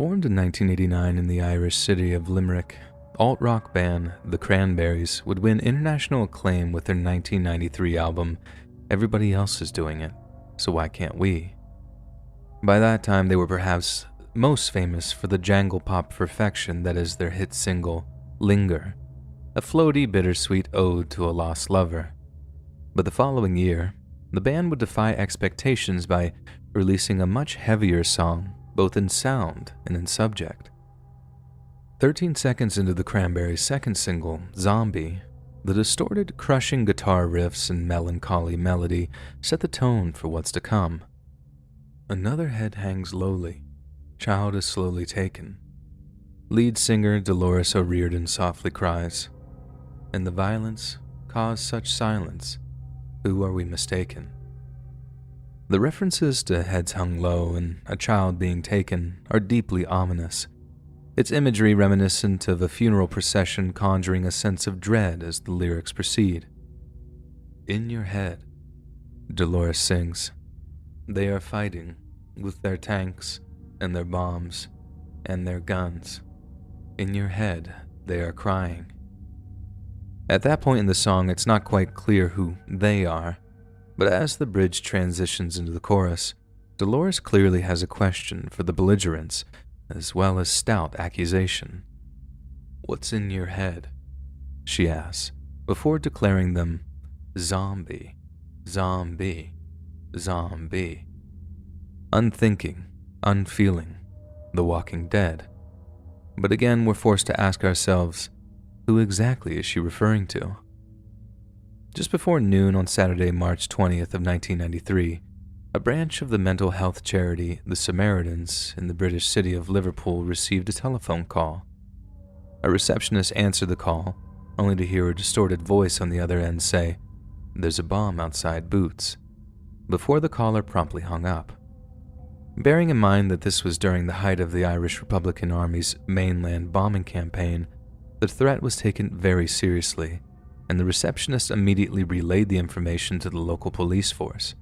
Formed in 1989 in the Irish city of Limerick, alt-rock band the Cranberries would win international acclaim with their 1993 album Everybody Else Is Doing It, So Why Can't We? By that time, they were perhaps most famous for the jangle pop perfection that is their hit single, Linger, a floaty, bittersweet ode to a lost lover. But the following year, the band would defy expectations by releasing a much heavier song, both in sound and in subject. 13 seconds into the Cranberries' second single, Zombie, the distorted, crushing guitar riffs and melancholy melody set the tone for what's to come. Another head hangs lowly, child is slowly taken. Lead singer Dolores O'Riordan softly cries, and the violence caused such silence, who are we mistaken? The references to heads hung low and a child being taken are deeply ominous, its imagery reminiscent of a funeral procession conjuring a sense of dread as the lyrics proceed. In your head, Dolores sings, they are fighting with their tanks and their bombs and their guns. In your head, they are crying. At that point in the song, it's not quite clear who they are, but as the bridge transitions into the chorus, Dolores clearly has a question for the belligerents, as well as stout accusation. What's in your head? She asks, before declaring them, zombie, zombie, zombie. Unthinking, unfeeling, the walking dead. But again, we're forced to ask ourselves, who exactly is she referring to? Just before noon on Saturday, March 20th of 1993, a branch of the mental health charity, the Samaritans, in the British city of Liverpool received a telephone call. A receptionist answered the call, only to hear a distorted voice on the other end say, "There's a bomb outside Boots," before the caller promptly hung up. Bearing in mind that this was during the height of the Irish Republican Army's mainland bombing campaign, the threat was taken very seriously, and the receptionist immediately relayed the information to the local police force.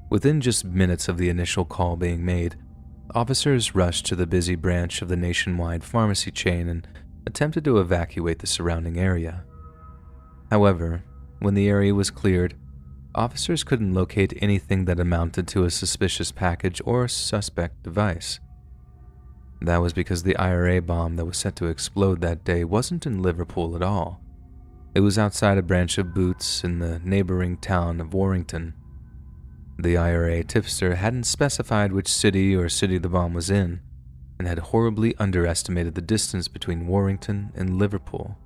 Within just minutes of the initial call being made, officers rushed to the busy branch of the nationwide pharmacy chain and attempted to evacuate the surrounding area. However, when the area was cleared, officers couldn't locate anything that amounted to a suspicious package or a suspect device. That was because the IRA bomb that was set to explode that day wasn't in Liverpool at all. It was outside a branch of Boots in the neighboring town of Warrington. The IRA tipster hadn't specified which city or city the bomb was in, and had horribly underestimated the distance between Warrington and Liverpool.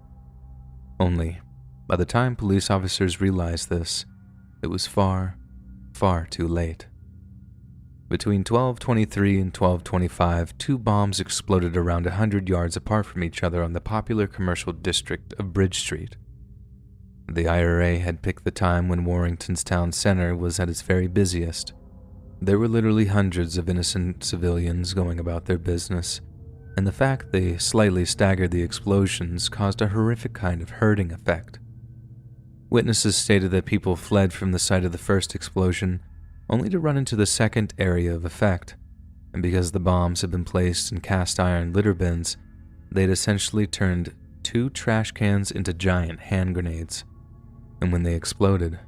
Only, by the time police officers realized this, it was far, far too late. Between 12:23 and 12:25, two bombs exploded around 100 yards apart from each other on the popular commercial district of Bridge Street. The IRA had picked the time when Warrington's town center was at its very busiest. There were literally hundreds of innocent civilians going about their business, and the fact they slightly staggered the explosions caused a horrific kind of herding effect. Witnesses stated that people fled from the site of the first explosion, only to run into the second area of effect, and because the bombs had been placed in cast iron litter bins, they'd essentially turned 2 trash cans into giant hand grenades. And when they exploded,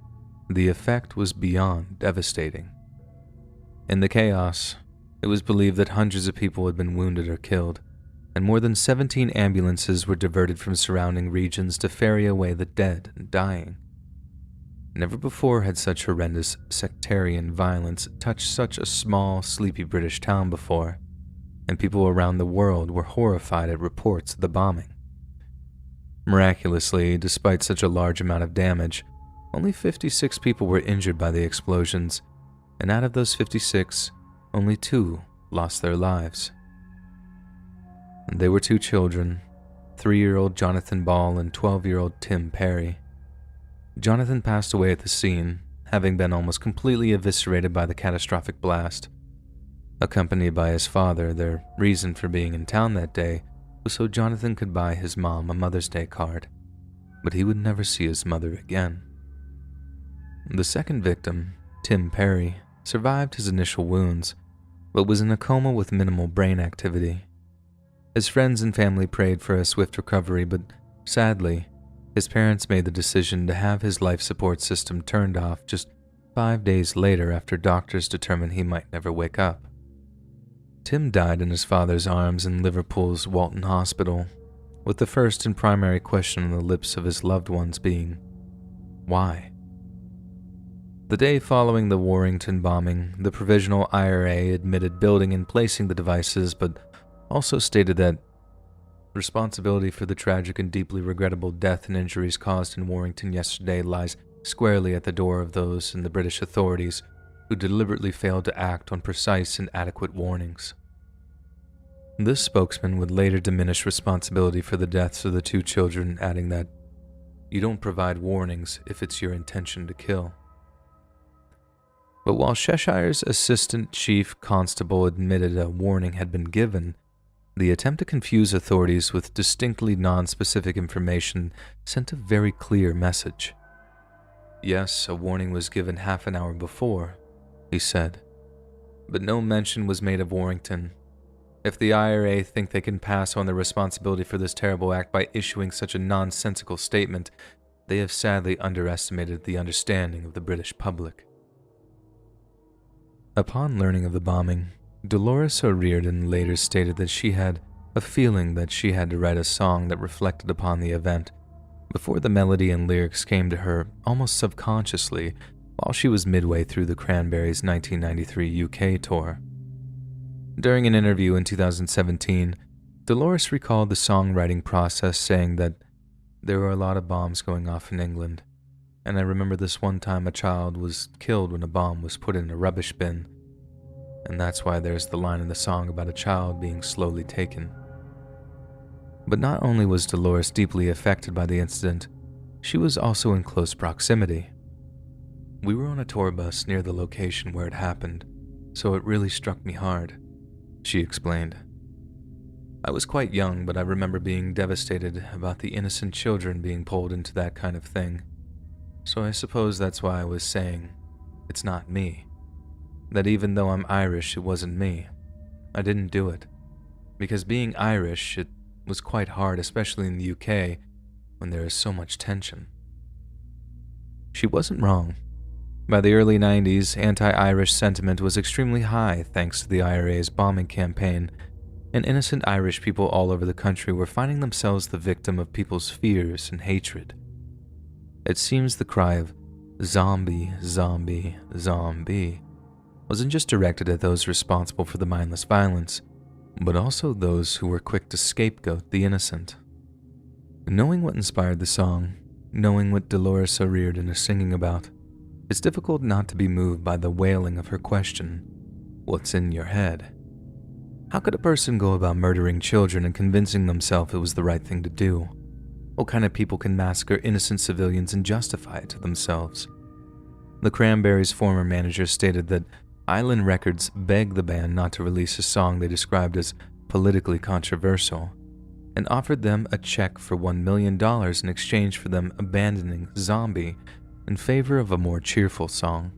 the effect was beyond devastating. In the chaos, it was believed that hundreds of people had been wounded or killed, and more than 17 ambulances were diverted from surrounding regions to ferry away the dead and dying. Never before had such horrendous sectarian violence touched such a small, sleepy British town before, and people around the world were horrified at reports of the bombing. Miraculously, despite such a large amount of damage, only 56 people were injured by the explosions, and out of those 56, only 2 lost their lives. They were 2 children, 3-year-old Jonathan Ball and 12-year-old Tim Perry. Jonathan passed away at the scene, having been almost completely eviscerated by the catastrophic blast. Accompanied by his father, their reason for being in town that day was so Jonathan could buy his mom a Mother's Day card, but he would never see his mother again. The second victim, Tim Perry, survived his initial wounds, but was in a coma with minimal brain activity. His friends and family prayed for a swift recovery, but sadly, his parents made the decision to have his life support system turned off just 5 days later after doctors determined he might never wake up. Tim died in his father's arms in Liverpool's Walton Hospital, with the first and primary question on the lips of his loved ones being, why? The day following the Warrington bombing, the Provisional IRA admitted building and placing the devices, but also stated that responsibility for the tragic and deeply regrettable death and injuries caused in Warrington yesterday lies squarely at the door of those in the British authorities who deliberately failed to act on precise and adequate warnings. This spokesman would later diminish responsibility for the deaths of the 2 children, adding that, "You don't provide warnings if it's your intention to kill." But while Cheshire's Assistant Chief Constable admitted a warning had been given, the attempt to confuse authorities with distinctly non-specific information sent a very clear message. "Yes, a warning was given half an hour before," he said, "but no mention was made of Warrington. If the IRA think they can pass on the responsibility for this terrible act by issuing such a nonsensical statement, they have sadly underestimated the understanding of the British public." Upon learning of the bombing, Dolores O'Riordan later stated that she had a feeling that she had to write a song that reflected upon the event before the melody and lyrics came to her almost subconsciously while she was midway through the Cranberries' 1993 UK tour. During an interview in 2017, Dolores recalled the songwriting process, saying that there were a lot of bombs going off in England, and I remember this one time a child was killed when a bomb was put in a rubbish bin, and that's why there's the line in the song about a child being slowly taken. But not only was Dolores deeply affected by the incident, she was also in close proximity. "We were on a tour bus near the location where it happened, so it really struck me hard," she explained. "I was quite young, but I remember being devastated about the innocent children being pulled into that kind of thing. So I suppose that's why I was saying, it's not me. That even though I'm Irish, it wasn't me. I didn't do it. Because being Irish, it was quite hard, especially in the UK, when there is so much tension." She wasn't wrong. By the early 90s, anti-Irish sentiment was extremely high thanks to the IRA's bombing campaign, and innocent Irish people all over the country were finding themselves the victim of people's fears and hatred. It seems the cry of "zombie, zombie, zombie" wasn't just directed at those responsible for the mindless violence, but also those who were quick to scapegoat the innocent. Knowing what inspired the song, knowing what Dolores O'Riordan is singing about, it's difficult not to be moved by the wailing of her question, "What's in your head?" How could a person go about murdering children and convincing themselves it was the right thing to do? What kind of people can massacre innocent civilians and justify it to themselves? The Cranberries' former manager stated that Island Records begged the band not to release a song they described as politically controversial, and offered them a check for $1 million in exchange for them abandoning "Zombie" in favor of a more cheerful song.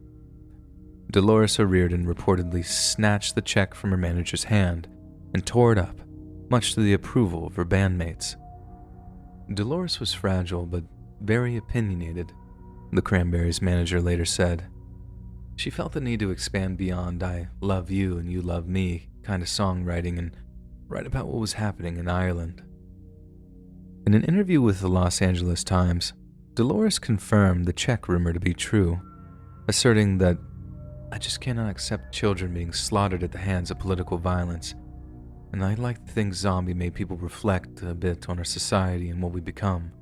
Dolores O'Riordan reportedly snatched the check from her manager's hand and tore it up, much to the approval of her bandmates. Dolores was fragile but very opinionated, the Cranberries' manager later said. She felt the need to expand beyond "I love you and you love me" kind of songwriting and write about what was happening in Ireland. In an interview with the Los Angeles Times, Dolores confirmed the check rumor to be true, asserting that "I just cannot accept children being slaughtered at the hands of political violence, and I'd like to think Zombie made people reflect a bit on our society and what we become."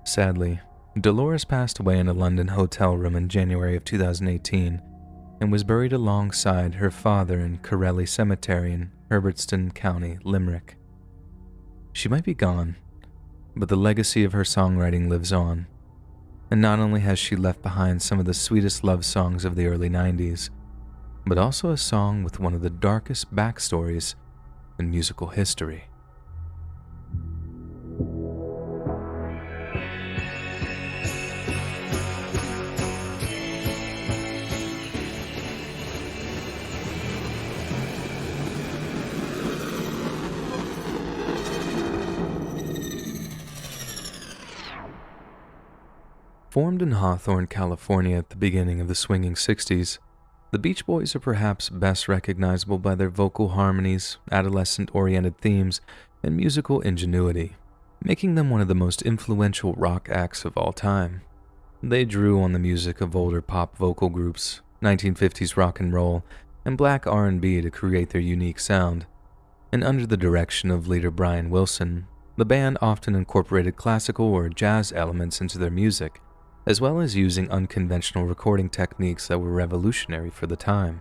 Sadly, Dolores passed away in a London hotel room in January of 2018 and was buried alongside her father in Corelli Cemetery in Herbertston County, Limerick. She might be gone, but the legacy of her songwriting lives on, and not only has she left behind some of the sweetest love songs of the early 90s, but also a song with one of the darkest backstories in musical history. Formed in Hawthorne, California at the beginning of the swinging 60s, the Beach Boys are perhaps best recognizable by their vocal harmonies, adolescent-oriented themes, and musical ingenuity, making them one of the most influential rock acts of all time. They drew on the music of older pop vocal groups, 1950s rock and roll, and black R&B to create their unique sound, and under the direction of leader Brian Wilson, the band often incorporated classical or jazz elements into their music, as well as using unconventional recording techniques that were revolutionary for the time.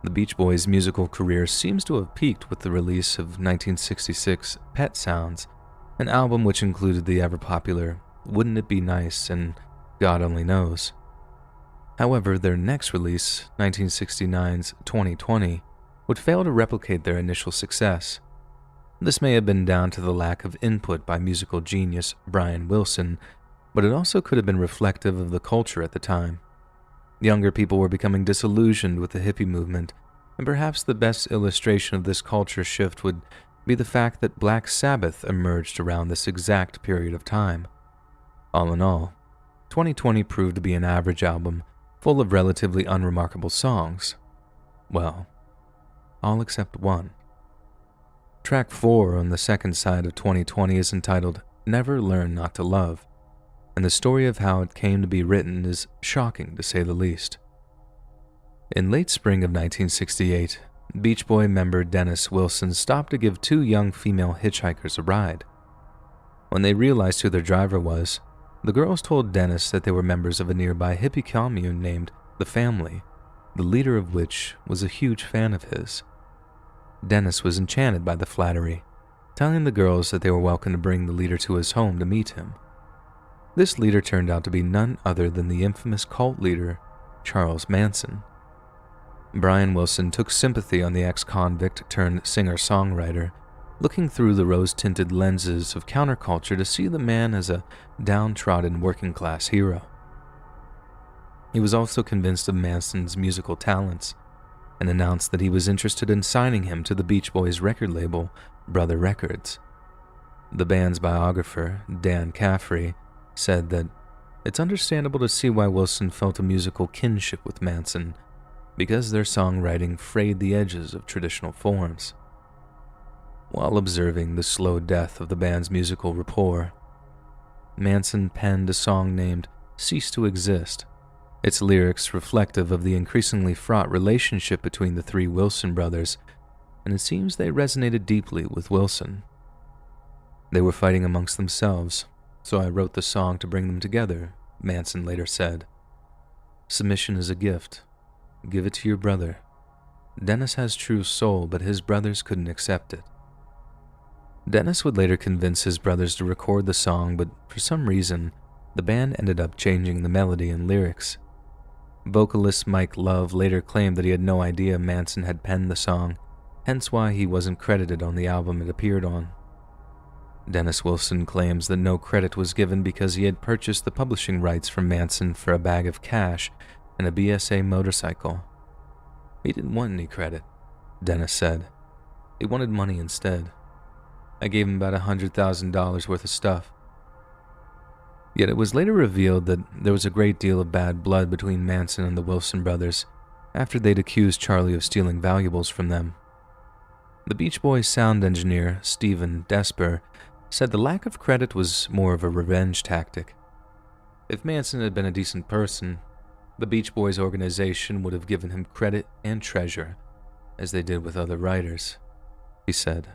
The Beach Boys' musical career seems to have peaked with the release of 1966's Pet Sounds, an album which included the ever-popular Wouldn't It Be Nice and God Only Knows. However, their next release, 1969's 2020, would fail to replicate their initial success. This may have been down to the lack of input by musical genius Brian Wilson, but it also could have been reflective of the culture at the time. Younger people were becoming disillusioned with the hippie movement, and perhaps the best illustration of this culture shift would be the fact that Black Sabbath emerged around this exact period of time. All in all, 2020 proved to be an average album, full of relatively unremarkable songs. Well, all except one. Track 4 on the second side of 2020 is entitled Never Learn Not to Love, and the story of how it came to be written is shocking to say the least. In late spring of 1968, Beach Boy member Dennis Wilson stopped to give two young female hitchhikers a ride. When they realized who their driver was, the girls told Dennis that they were members of a nearby hippie commune named The Family, the leader of which was a huge fan of his. Dennis was enchanted by the flattery, telling the girls that they were welcome to bring the leader to his home to meet him. This leader turned out to be none other than the infamous cult leader, Charles Manson. Brian Wilson took sympathy on the ex-convict turned singer-songwriter, looking through the rose-tinted lenses of counterculture to see the man as a downtrodden working-class hero. He was also convinced of Manson's musical talents, and announced that he was interested in signing him to the Beach Boys record label, Brother Records. The band's biographer, Dan Caffrey, said that it's understandable to see why Wilson felt a musical kinship with Manson, because their songwriting frayed the edges of traditional forms. While observing the slow death of the band's musical rapport, Manson penned a song named Cease to Exist, its lyrics reflective of the increasingly fraught relationship between the three Wilson brothers, and it seems they resonated deeply with Wilson. They were fighting amongst themselves, so I wrote the song to bring them together, Manson later said. Submission is a gift. Give it to your brother. Dennis has true soul, but his brothers couldn't accept it. Dennis would later convince his brothers to record the song, but for some reason, the band ended up changing the melody and lyrics. Vocalist Mike Love later claimed that he had no idea Manson had penned the song, hence why he wasn't credited on the album it appeared on. Dennis Wilson claims that no credit was given because he had purchased the publishing rights from Manson for a bag of cash and a BSA motorcycle. He didn't want any credit, Dennis said. He wanted money instead. I gave him about $100,000 worth of stuff. Yet it was later revealed that there was a great deal of bad blood between Manson and the Wilson brothers after they'd accused Charlie of stealing valuables from them. The Beach Boys sound engineer, Stephen Desper, said the lack of credit was more of a revenge tactic. If Manson had been a decent person, the Beach Boys organization would have given him credit and treasure, as they did with other writers, he said.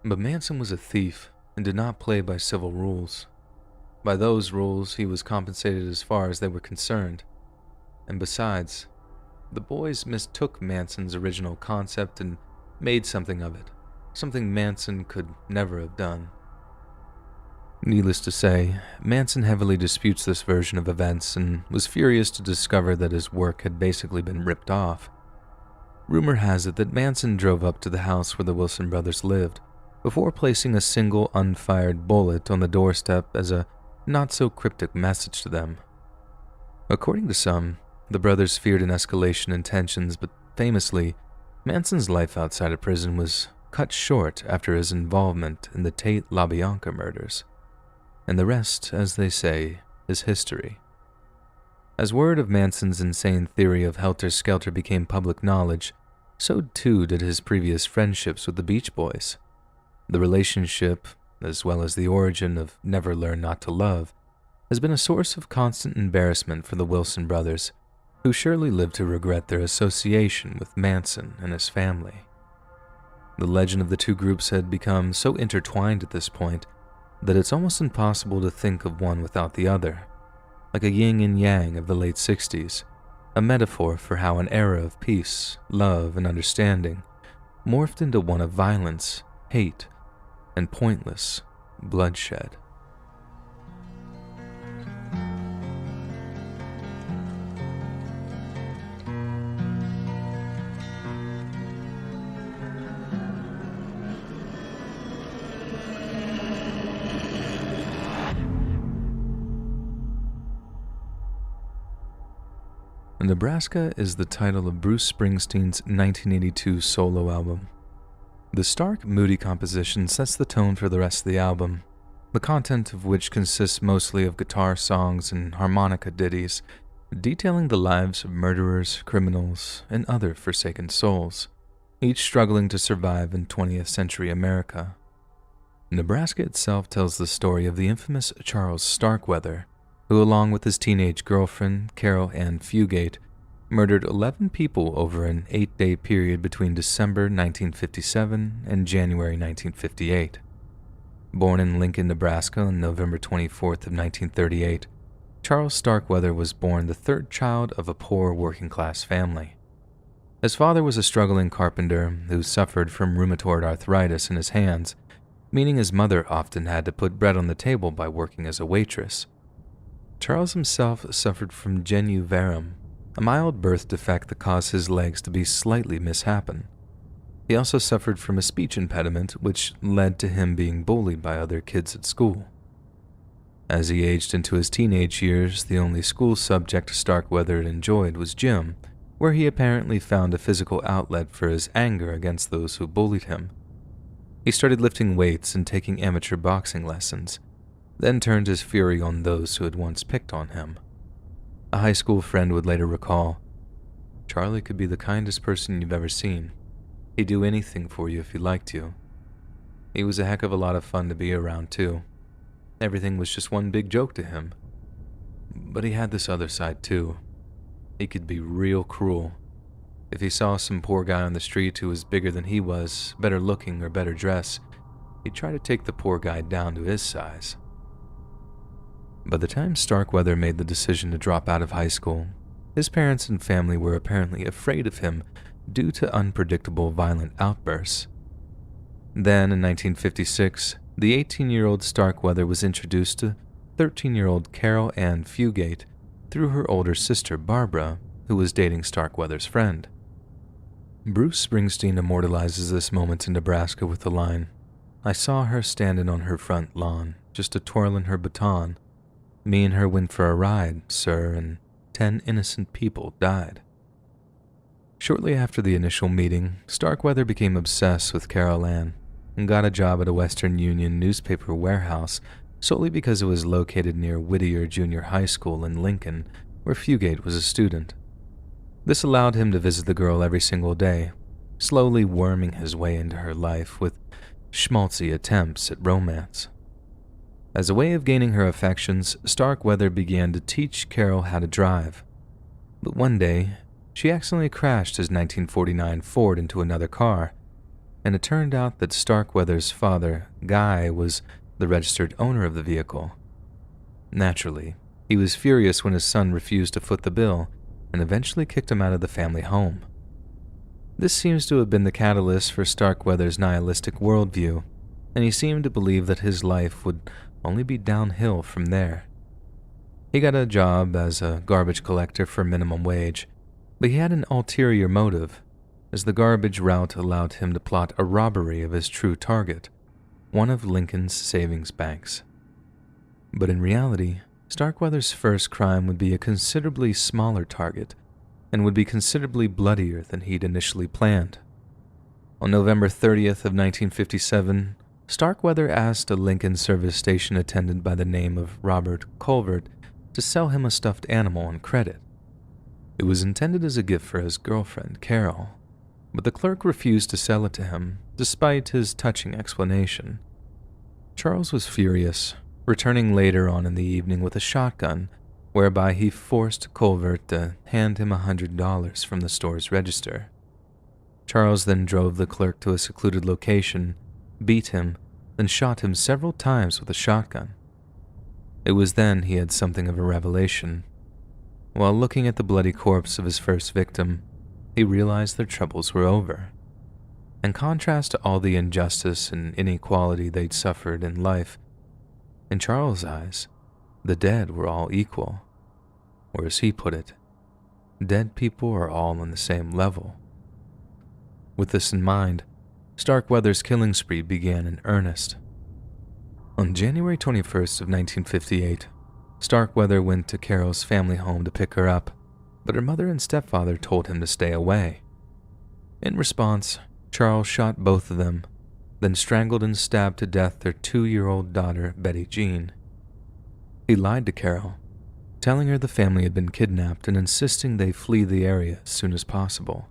But Manson was a thief and did not play by civil rules. By those rules, he was compensated as far as they were concerned. And besides, the boys mistook Manson's original concept and made something of it, something Manson could never have done. Needless to say, Manson heavily disputes this version of events and was furious to discover that his work had basically been ripped off. Rumor has it that Manson drove up to the house where the Wilson brothers lived, before placing a single unfired bullet on the doorstep as a not-so-cryptic message to them. According to some, the brothers feared an escalation in tensions, but famously, Manson's life outside of prison was cut short after his involvement in the Tate LaBianca murders. And the rest, as they say, is history. As word of Manson's insane theory of helter-skelter became public knowledge, so too did his previous friendships with the Beach Boys. The relationship, as well as the origin of Never Learn Not to Love, has been a source of constant embarrassment for the Wilson brothers, who surely lived to regret their association with Manson and his family. The legend of the two groups had become so intertwined at this point that it's almost impossible to think of one without the other, like a yin and yang of the late 60s, a metaphor for how an era of peace, love, and understanding morphed into one of violence, hate, and pointless bloodshed. Nebraska is the title of Bruce Springsteen's 1982 solo album. The stark, moody composition sets the tone for the rest of the album, the content of which consists mostly of guitar songs and harmonica ditties, detailing the lives of murderers, criminals, and other forsaken souls, each struggling to survive in 20th century America. Nebraska itself tells the story of the infamous Charles Starkweather, who, along with his teenage girlfriend, Carol Ann Fugate, murdered 11 people over an 8-day period between December 1957 and January 1958. Born in Lincoln, Nebraska on November 24th of 1938, Charles Starkweather was born the third child of a poor working-class family. His father was a struggling carpenter who suffered from rheumatoid arthritis in his hands, meaning his mother often had to put bread on the table by working as a waitress. Charles himself suffered from genu varum, a mild birth defect that caused his legs to be slightly misshapen. He also suffered from a speech impediment, which led to him being bullied by other kids at school. As he aged into his teenage years, the only school subject Starkweather had enjoyed was gym, where he apparently found a physical outlet for his anger against those who bullied him. He started lifting weights and taking amateur boxing lessons, then turned his fury on those who had once picked on him. A high school friend would later recall, "Charlie could be the kindest person you've ever seen. He'd do anything for you if he liked you. He was a heck of a lot of fun to be around, too. Everything was just one big joke to him. But he had this other side, too. He could be real cruel. If he saw some poor guy on the street who was bigger than he was, better looking or better dressed, he'd try to take the poor guy down to his size." By the time Starkweather made the decision to drop out of high school, his parents and family were apparently afraid of him due to unpredictable violent outbursts. Then, in 1956, the 18-year-old Starkweather was introduced to 13-year-old Carol Ann Fugate through her older sister Barbara, who was dating Starkweather's friend. Bruce Springsteen immortalizes this moment in Nebraska with the line, "I saw her standing on her front lawn, just a-twirling her baton. Me and her went for a ride, sir, and 10 innocent people died." Shortly after the initial meeting, Starkweather became obsessed with Carol Ann and got a job at a Western Union newspaper warehouse solely because it was located near Whittier Junior High School in Lincoln, where Fugate was a student. This allowed him to visit the girl every single day, slowly worming his way into her life with schmaltzy attempts at romance. As a way of gaining her affections, Starkweather began to teach Carol how to drive. But one day, she accidentally crashed his 1949 Ford into another car, and it turned out that Starkweather's father, Guy, was the registered owner of the vehicle. Naturally, he was furious when his son refused to foot the bill and eventually kicked him out of the family home. This seems to have been the catalyst for Starkweather's nihilistic worldview, and he seemed to believe that his life would only be downhill from there. He got a job as a garbage collector for minimum wage, but he had an ulterior motive, as the garbage route allowed him to plot a robbery of his true target, one of Lincoln's savings banks. But in reality, Starkweather's first crime would be a considerably smaller target, and would be considerably bloodier than he'd initially planned. On November 30th of 1957, Starkweather asked a Lincoln service station attendant by the name of Robert Culvert to sell him a stuffed animal on credit. It was intended as a gift for his girlfriend, Carol, but the clerk refused to sell it to him, despite his touching explanation. Charles was furious, returning later on in the evening with a shotgun, whereby he forced Colvert to hand him $100 from the store's register. Charles then drove the clerk to a secluded location, beat him, then shot him several times with a shotgun. It was then he had something of a revelation. While looking at the bloody corpse of his first victim, he realized their troubles were over. In contrast to all the injustice and inequality they'd suffered in life, in Charles' eyes, the dead were all equal. Or as he put it, dead people are all on the same level. With this in mind, Starkweather's killing spree began in earnest. On January 21st of 1958, Starkweather went to Carol's family home to pick her up, but her mother and stepfather told him to stay away. In response, Charles shot both of them, then strangled and stabbed to death their 2-year-old daughter, Betty Jean. He lied to Carol, telling her the family had been kidnapped and insisting they flee the area as soon as possible.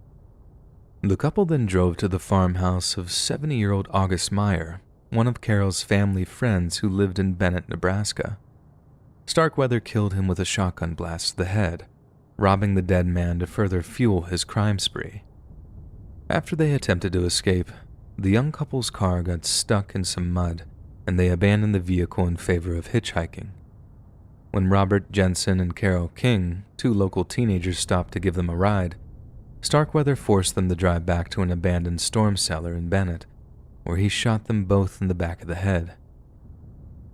The couple then drove to the farmhouse of 70-year-old August Meyer, one of Carol's family friends who lived in Bennett, Nebraska. Starkweather killed him with a shotgun blast to the head, robbing the dead man to further fuel his crime spree. After they attempted to escape, the young couple's car got stuck in some mud, and they abandoned the vehicle in favor of hitchhiking. When Robert Jensen and Carol King, 2 local teenagers, stopped to give them a ride, Starkweather forced them to drive back to an abandoned storm cellar in Bennett, where he shot them both in the back of the head.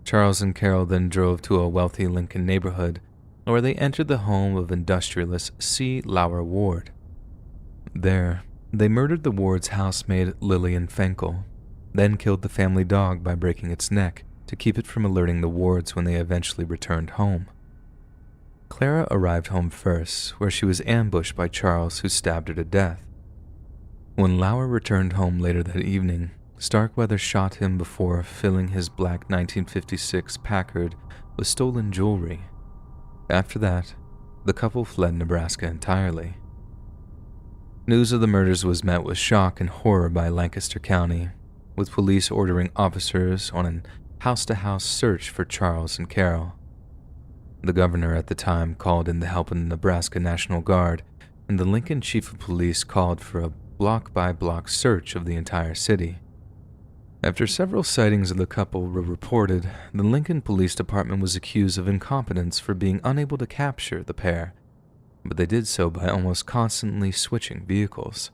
Charles and Carol then drove to a wealthy Lincoln neighborhood, where they entered the home of industrialist C. Lauer Ward. There, they murdered the Ward's housemaid Lillian Fenkel, then killed the family dog by breaking its neck to keep it from alerting the Wards when they eventually returned home. Clara arrived home first, where she was ambushed by Charles, who stabbed her to death. When Lauer returned home later that evening, Starkweather shot him before filling his black 1956 Packard with stolen jewelry. After that, the couple fled Nebraska entirely. News of the murders was met with shock and horror by Lancaster County, with police ordering officers on an house-to-house search for Charles and Carol. The governor at the time called in the help of the Nebraska National Guard, and the Lincoln chief of police called for a block-by-block search of the entire city. After several sightings of the couple were reported, the Lincoln Police Department was accused of incompetence for being unable to capture the pair, but they did so by almost constantly switching vehicles.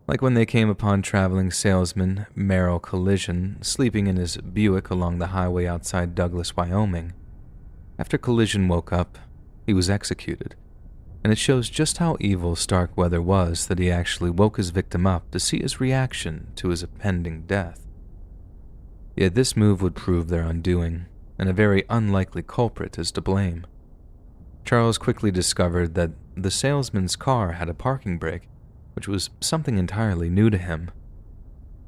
Like when they came upon traveling salesman Merrill Collision sleeping in his Buick along the highway outside Douglas, Wyoming. After Collision woke up, he was executed, and it shows just how evil Starkweather was that he actually woke his victim up to see his reaction to his impending death. Yet this move would prove their undoing, and a very unlikely culprit is to blame. Charles quickly discovered that the salesman's car had a parking brake, which was something entirely new to him.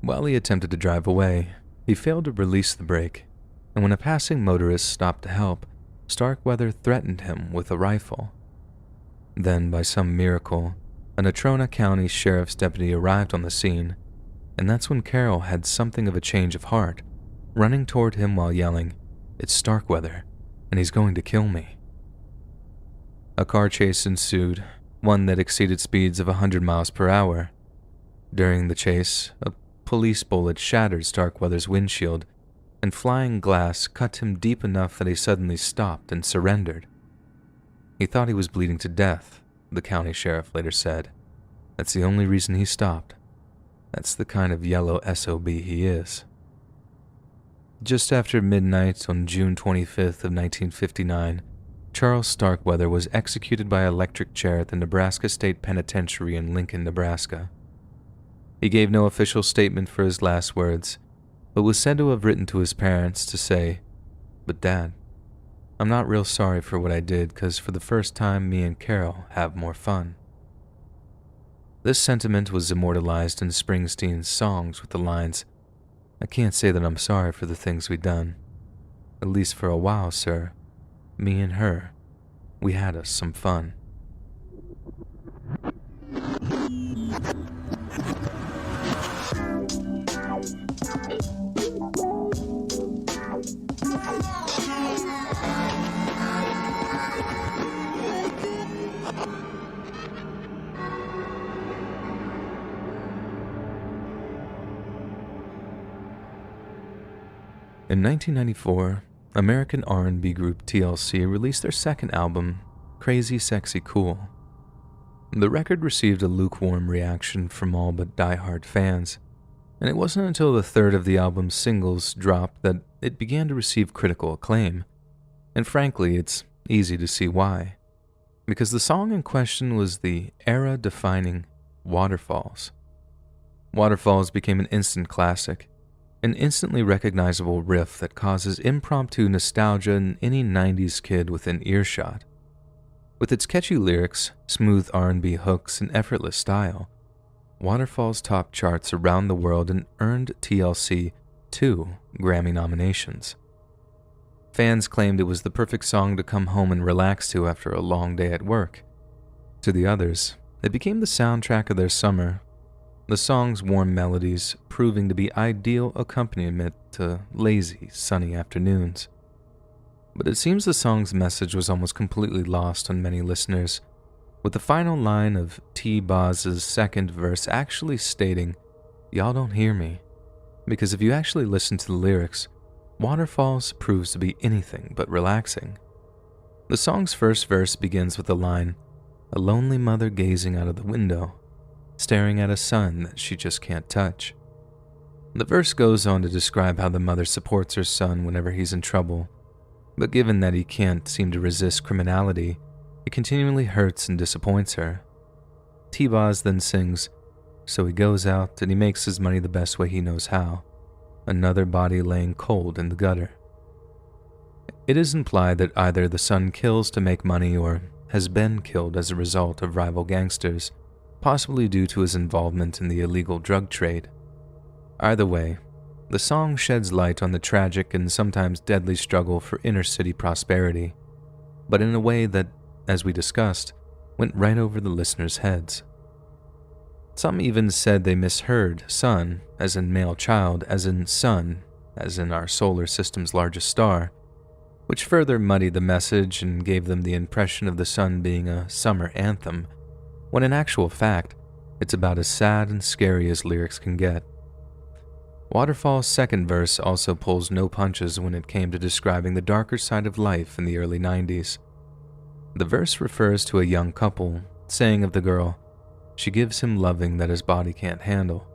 While he attempted to drive away, he failed to release the brake, and when a passing motorist stopped to help, Starkweather threatened him with a rifle. Then, by some miracle, a Natrona County Sheriff's deputy arrived on the scene, and that's when Carol had something of a change of heart, running toward him while yelling, "It's Starkweather, and he's going to kill me." A car chase ensued, one that exceeded speeds of 100 miles per hour. During the chase, a police bullet shattered Starkweather's windshield, and flying glass cut him deep enough that he suddenly stopped and surrendered. He thought he was bleeding to death, the county sheriff later said. That's the only reason he stopped. That's the kind of yellow SOB he is. Just after midnight on June 25th of 1959, Charles Starkweather was executed by electric chair at the Nebraska State Penitentiary in Lincoln, Nebraska. He gave no official statement for his last words, but was said to have written to his parents to say, "But Dad, I'm not real sorry for what I did, 'cause for the first time me and Carol have more fun." This sentiment was immortalized in Springsteen's songs with the lines, "I can't say that I'm sorry for the things we done. At least for a while, sir. me and her, we had us some fun. In 1994, American R&B group TLC released their second album, Crazy Sexy Cool. The record received a lukewarm reaction from all but diehard fans, and it wasn't until the third of the album's singles dropped that it began to receive critical acclaim. And frankly, it's easy to see why. Because the song in question was the era-defining Waterfalls. Waterfalls became an instant classic, an instantly recognizable riff that causes impromptu nostalgia in any 90s kid within earshot. With its catchy lyrics, smooth R&B hooks, and effortless style, Waterfalls topped charts around the world and earned TLC 2 Grammy nominations. Fans claimed it was the perfect song to come home and relax to after a long day at work. To the others, it became the soundtrack of their summer, the song's warm melodies proving to be ideal accompaniment to lazy, sunny afternoons. But it seems the song's message was almost completely lost on many listeners, with the final line of T-Boz's second verse actually stating, "Y'all don't hear me," because if you actually listen to the lyrics, Waterfalls proves to be anything but relaxing. The song's first verse begins with the line, "A lonely mother gazing out of the window, staring at a son that she just can't touch." The verse goes on to describe how the mother supports her son whenever he's in trouble, but given that he can't seem to resist criminality, it continually hurts and disappoints her. T-Boz then sings, "So he goes out and he makes his money the best way he knows how, another body laying cold in the gutter." It is implied that either the son kills to make money or has been killed as a result of rival gangsters, possibly due to his involvement in the illegal drug trade. Either way, the song sheds light on the tragic and sometimes deadly struggle for inner-city prosperity, but in a way that, as we discussed, went right over the listeners' heads. Some even said they misheard son, as in male child, as in sun, as in our solar system's largest star, which further muddied the message and gave them the impression of the sun being a summer anthem, when in actual fact, it's about as sad and scary as lyrics can get. Waterfall's second verse also pulls no punches when it came to describing the darker side of life in the early 90s. The verse refers to a young couple, saying of the girl, she gives him loving that his body can't handle,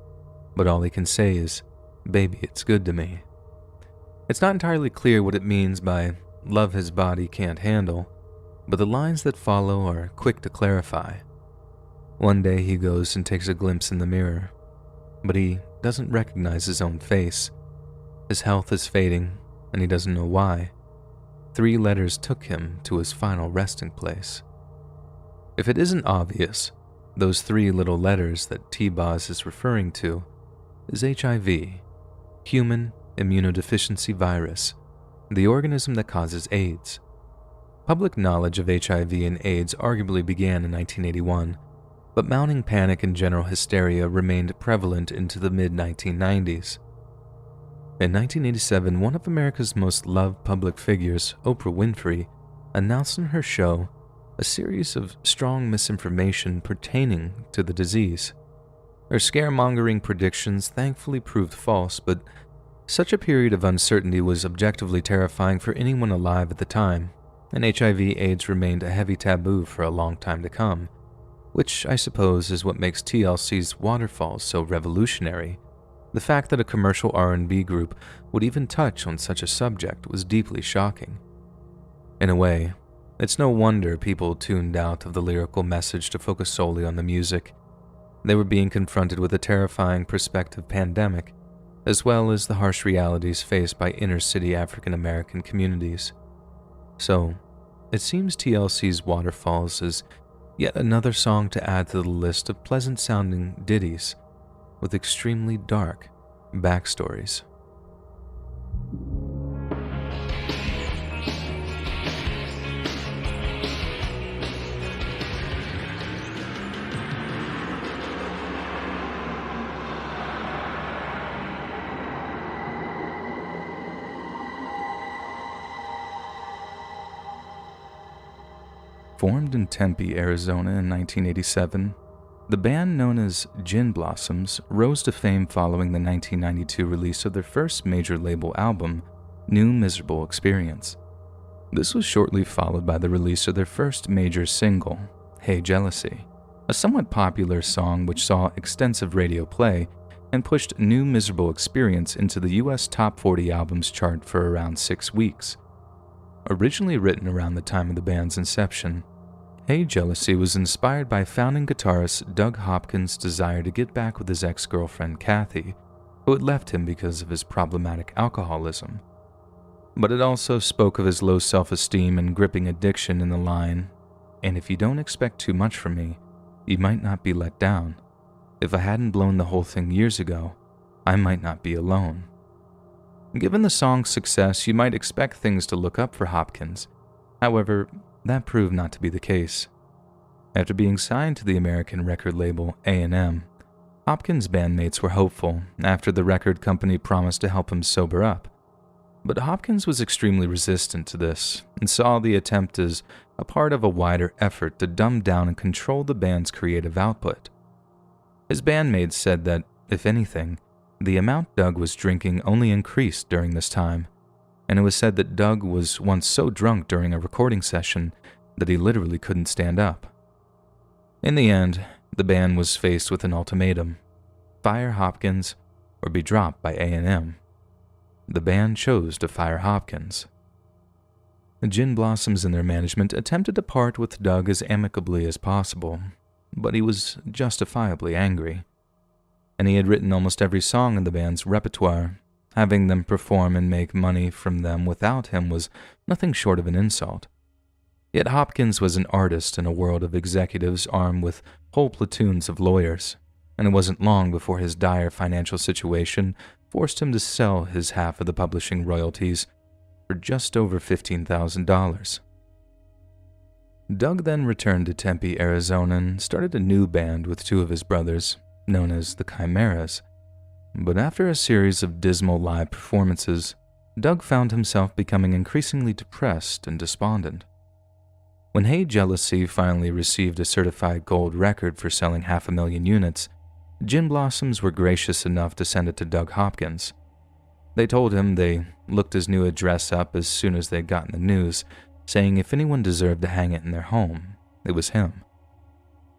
but all he can say is, "Baby, it's good to me." It's not entirely clear what it means by "love his body can't handle," but the lines that follow are quick to clarify. One day he goes and takes a glimpse in the mirror, but he doesn't recognize his own face. His health is fading, and he doesn't know why. 3 letters took him to his final resting place. If it isn't obvious, those 3 little letters that T-Boz is referring to is HIV, human immunodeficiency virus, the organism that causes AIDS. Public knowledge of HIV and AIDS arguably began in 1981, but mounting panic and general hysteria remained prevalent into the mid-1990s. In 1987, one of America's most loved public figures, Oprah Winfrey, announced on her show a series of strong misinformation pertaining to the disease. Her scaremongering predictions thankfully proved false, but such a period of uncertainty was objectively terrifying for anyone alive at the time, and HIV/AIDS remained a heavy taboo for a long time to come, which I suppose is what makes TLC's Waterfalls so revolutionary. The fact that a commercial R&B group would even touch on such a subject was deeply shocking. In a way, it's no wonder people tuned out of the lyrical message to focus solely on the music. They were being confronted with a terrifying prospective pandemic, as well as the harsh realities faced by inner-city African-American communities. So, it seems TLC's Waterfalls is yet another song to add to the list of pleasant-sounding ditties with extremely dark backstories. Formed in Tempe, Arizona in 1987, the band known as Gin Blossoms rose to fame following the 1992 release of their first major label album, New Miserable Experience. This was shortly followed by the release of their first major single, Hey Jealousy, a somewhat popular song which saw extensive radio play and pushed New Miserable Experience into the US Top 40 Albums chart for around 6 weeks. Originally written around the time of the band's inception, Hey Jealousy was inspired by founding guitarist Doug Hopkins' desire to get back with his ex-girlfriend Kathy, who had left him because of his problematic alcoholism. But it also spoke of his low self-esteem and gripping addiction in the line, "And if you don't expect too much from me, you might not be let down. If I hadn't blown the whole thing years ago, I might not be alone." Given the song's success, you might expect things to look up for Hopkins. However, that proved not to be the case. After being signed to the American record label A&M, Hopkins' bandmates were hopeful after the record company promised to help him sober up. But Hopkins was extremely resistant to this and saw the attempt as a part of a wider effort to dumb down and control the band's creative output. His bandmates said that, if anything, the amount Doug was drinking only increased during this time, and it was said that Doug was once so drunk during a recording session that he literally couldn't stand up. In the end, the band was faced with an ultimatum: fire Hopkins or be dropped by A&M. The band chose to fire Hopkins. The Gin Blossoms and their management attempted to part with Doug as amicably as possible, but he was justifiably angry. And he had written almost every song in the band's repertoire. Having them perform and make money from them without him was nothing short of an insult. Yet Hopkins was an artist in a world of executives armed with whole platoons of lawyers, and it wasn't long before his dire financial situation forced him to sell his half of the publishing royalties for just over $15,000. Doug then returned to Tempe, Arizona, and started a new band with two of his brothers, known as the Chimeras. But after a series of dismal live performances, Doug found himself becoming increasingly depressed and despondent. When Hey Jealousy finally received a certified gold record for selling 500,000 units, Gin Blossoms were gracious enough to send it to Doug Hopkins. They told him they looked his new address up as soon as they'd gotten the news, saying if anyone deserved to hang it in their home, it was him.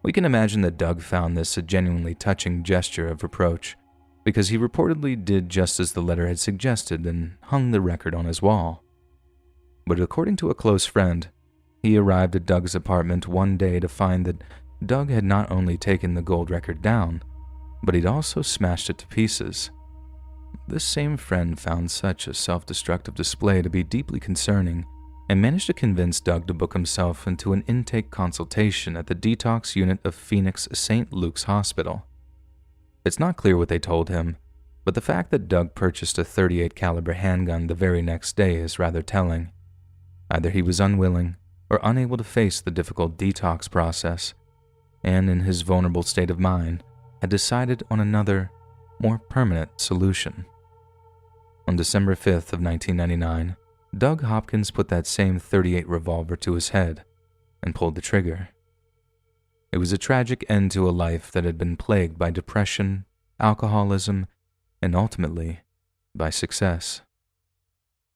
We can imagine that Doug found this a genuinely touching gesture of reproach, because he reportedly did just as the letter had suggested and hung the record on his wall. But according to a close friend, he arrived at Doug's apartment one day to find that Doug had not only taken the gold record down, but he'd also smashed it to pieces. This same friend found such a self-destructive display to be deeply concerning and managed to convince Doug to book himself into an intake consultation at the detox unit of Phoenix St. Luke's Hospital. It's not clear what they told him, but the fact that Doug purchased a .38 caliber handgun the very next day is rather telling. Either he was unwilling or unable to face the difficult detox process, and in his vulnerable state of mind, had decided on another, more permanent solution. On December 5th of 1999, Doug Hopkins put that same .38 revolver to his head and pulled the trigger. It was a tragic end to a life that had been plagued by depression, alcoholism, and ultimately, by success.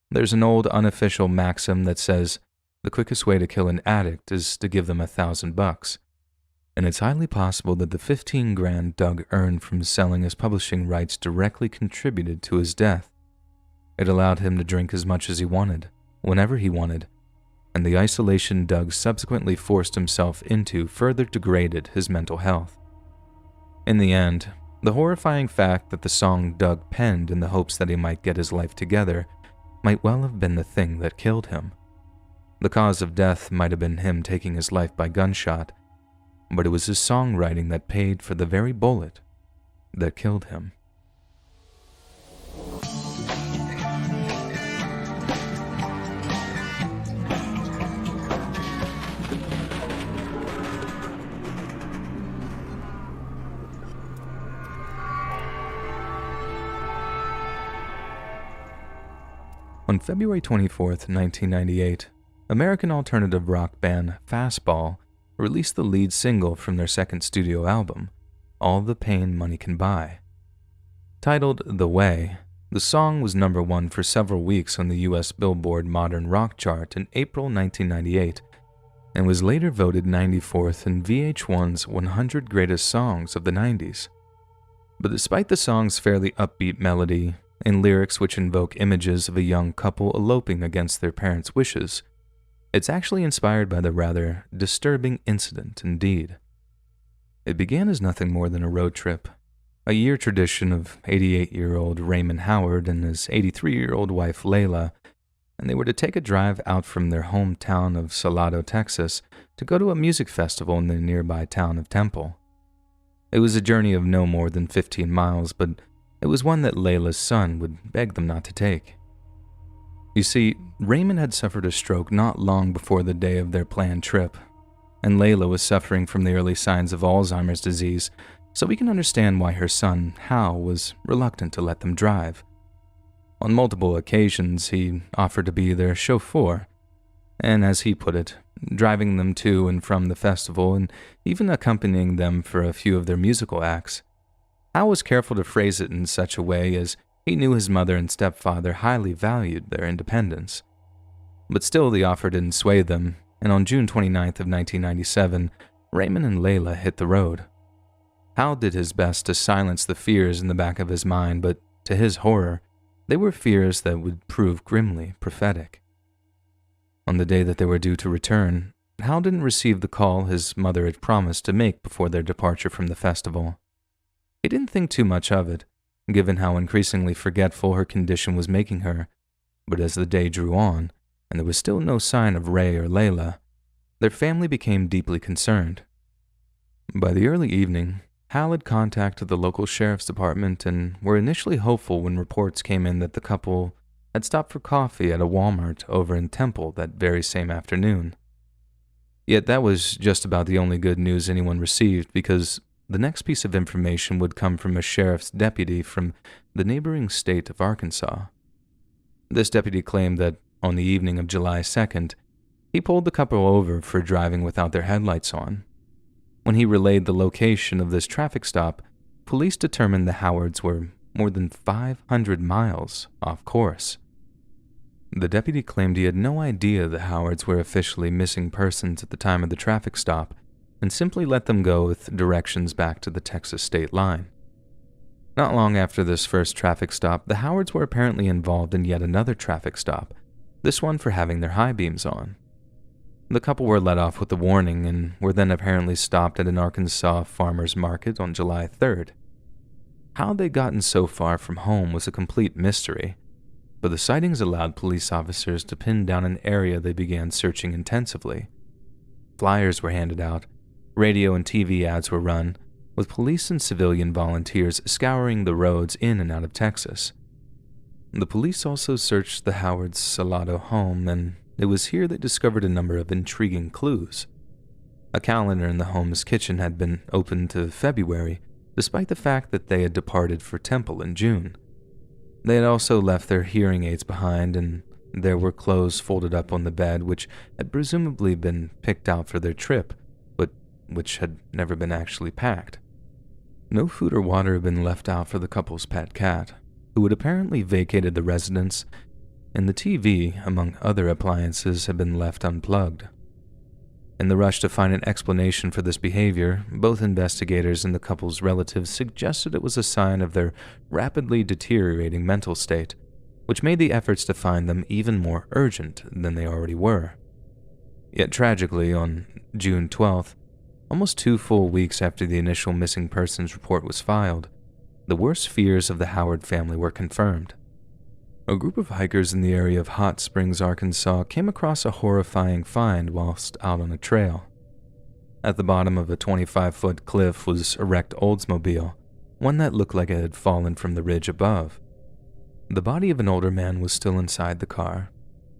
There's an old unofficial maxim that says the quickest way to kill an addict is to give them $1,000, and it's highly possible that the $15,000 Doug earned from selling his publishing rights directly contributed to his death. It allowed him to drink as much as he wanted, whenever he wanted, and the isolation Doug subsequently forced himself into further degraded his mental health. In the end, the horrifying fact that the song Doug penned in the hopes that he might get his life together might well have been the thing that killed him. The cause of death might have been him taking his life by gunshot, but it was his songwriting that paid for the very bullet that killed him. On February 24th, 1998, American alternative rock band Fastball released the lead single from their second studio album, All the Pain Money Can Buy. Titled The Way, the song was number one for several weeks on the US Billboard Modern Rock chart in April 1998 and was later voted 94th in VH1's 100 Greatest Songs of the 90s. But despite the song's fairly upbeat melody and lyrics which invoke images of a young couple eloping against their parents' wishes, it's actually inspired by the rather disturbing incident indeed. It began as nothing more than a road trip, a year tradition of 88-year-old Raymond Howard and his 83-year-old wife Layla, and they were to take a drive out from their hometown of Salado, Texas, to go to a music festival in the nearby town of Temple. It was a journey of no more than 15 miles, but it was one that Layla's son would beg them not to take. You see, Raymond had suffered a stroke not long before the day of their planned trip, and Layla was suffering from the early signs of Alzheimer's disease, so we can understand why her son, Hal, was reluctant to let them drive. On multiple occasions, he offered to be their chauffeur, and as he put it, driving them to and from the festival and even accompanying them for a few of their musical acts. Hal was careful to phrase it in such a way as he knew his mother and stepfather highly valued their independence. But still the offer didn't sway them, and on June 29th of 1997, Raymond and Layla hit the road. Hal did his best to silence the fears in the back of his mind, but to his horror, they were fears that would prove grimly prophetic. On the day that they were due to return, Hal didn't receive the call his mother had promised to make before their departure from the festival. He didn't think too much of it, given how increasingly forgetful her condition was making her, but as the day drew on, and there was still no sign of Ray or Layla, their family became deeply concerned. By the early evening, Hal had contacted the local sheriff's department and were initially hopeful when reports came in that the couple had stopped for coffee at a Walmart over in Temple that very same afternoon. Yet that was just about the only good news anyone received, because the next piece of information would come from a sheriff's deputy from the neighboring state of Arkansas. This deputy claimed that on the evening of July 2nd, he pulled the couple over for driving without their headlights on. When he relayed the location of this traffic stop, police determined the Howards were more than 500 miles off course. The deputy claimed he had no idea the Howards were officially missing persons at the time of the traffic stop and simply let them go with directions back to the Texas state line. Not long after this first traffic stop, the Howards were apparently involved in yet another traffic stop, this one for having their high beams on. The couple were let off with a warning and were then apparently stopped at an Arkansas farmer's market on July 3rd. How they'd gotten so far from home was a complete mystery, but the sightings allowed police officers to pin down an area they began searching intensively. Flyers were handed out, radio and TV ads were run, with police and civilian volunteers scouring the roads in and out of Texas. The police also searched the Howards' Salado home, and it was here they discovered a number of intriguing clues. A calendar in the home's kitchen had been opened to February, despite the fact that they had departed for Temple in June. They had also left their hearing aids behind, and there were clothes folded up on the bed which had presumably been picked out for their trip, but which had never been actually packed. No food or water had been left out for the couple's pet cat, who had apparently vacated the residence, and the TV, among other appliances, had been left unplugged. In the rush to find an explanation for this behavior, both investigators and the couple's relatives suggested it was a sign of their rapidly deteriorating mental state, which made the efforts to find them even more urgent than they already were. Yet tragically, on June 12th, almost 2 full weeks after the initial missing persons report was filed, the worst fears of the Howard family were confirmed. A group of hikers in the area of Hot Springs, Arkansas, came across a horrifying find whilst out on a trail. At the bottom of a 25-foot cliff was a wrecked Oldsmobile, one that looked like it had fallen from the ridge above. The body of an older man was still inside the car,